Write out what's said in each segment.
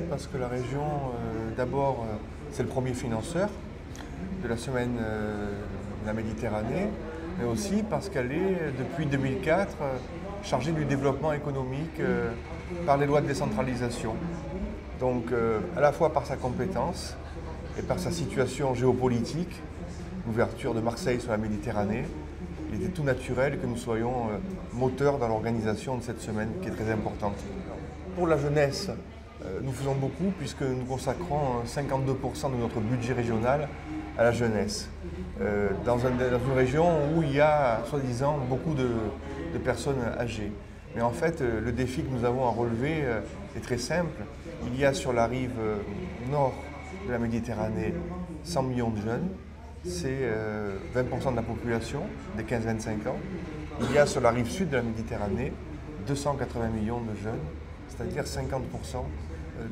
parce que la région, d'abord, c'est le premier financeur de la semaine de la Méditerranée, mais aussi parce qu'elle est, depuis 2004, chargée du développement économique par les lois de décentralisation. Donc, à la fois par sa compétence et par sa situation géopolitique, l'ouverture de Marseille sur la Méditerranée, il était tout naturel que nous soyons moteurs dans l'organisation de cette semaine qui est très importante. Pour la jeunesse, nous faisons beaucoup puisque nous consacrons 52% de notre budget régional à la jeunesse. Dans une région où il y a, soi-disant, beaucoup de personnes âgées. Mais en fait, le défi que nous avons à relever est très simple. Il y a sur la rive nord de la Méditerranée 100 millions de jeunes. C'est 20% de la population des 15-25 ans. Il y a sur la rive sud de la Méditerranée 280 millions de jeunes, c'est-à-dire 50%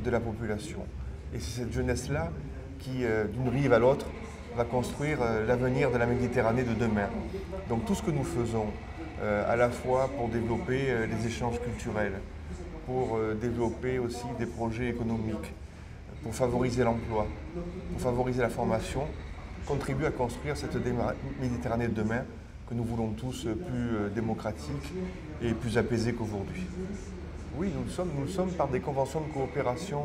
de la population. Et c'est cette jeunesse-là qui, d'une rive à l'autre, va construire l'avenir de la Méditerranée de demain. Donc tout ce que nous faisons, à la fois pour développer les échanges culturels, pour développer aussi des projets économiques, pour favoriser l'emploi, pour favoriser la formation, contribue à construire cette Méditerranée de demain que nous voulons tous plus démocratique et plus apaisée qu'aujourd'hui. Oui, nous le sommes par des conventions de coopération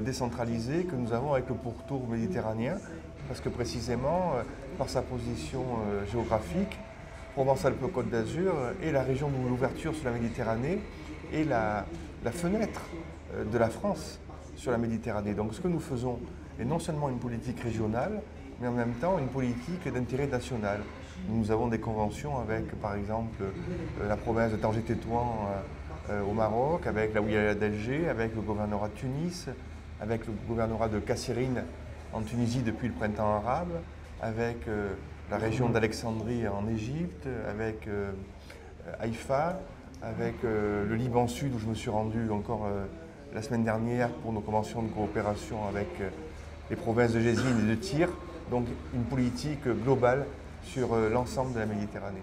décentralisées que nous avons avec le pourtour méditerranéen, parce que précisément, par sa position géographique, Provence-Alpes-Côte d'Azur est la région de l'ouverture sur la Méditerranée et la fenêtre de la France sur la Méditerranée. Donc ce que nous faisons est non seulement une politique régionale, mais en même temps une politique d'intérêt national. Nous avons des conventions avec, par exemple, la province de Tanger-Tétouan au Maroc, avec la wilaya d'Alger, avec le gouvernorat de Tunis, avec le gouvernorat de Kasserine en Tunisie depuis le printemps arabe, avec la région d'Alexandrie en Égypte, avec Haïfa, avec le Liban Sud où je me suis rendu encore la semaine dernière pour nos conventions de coopération avec les provinces de Jezine et de Tyr. Donc une politique globale sur l'ensemble de la Méditerranée.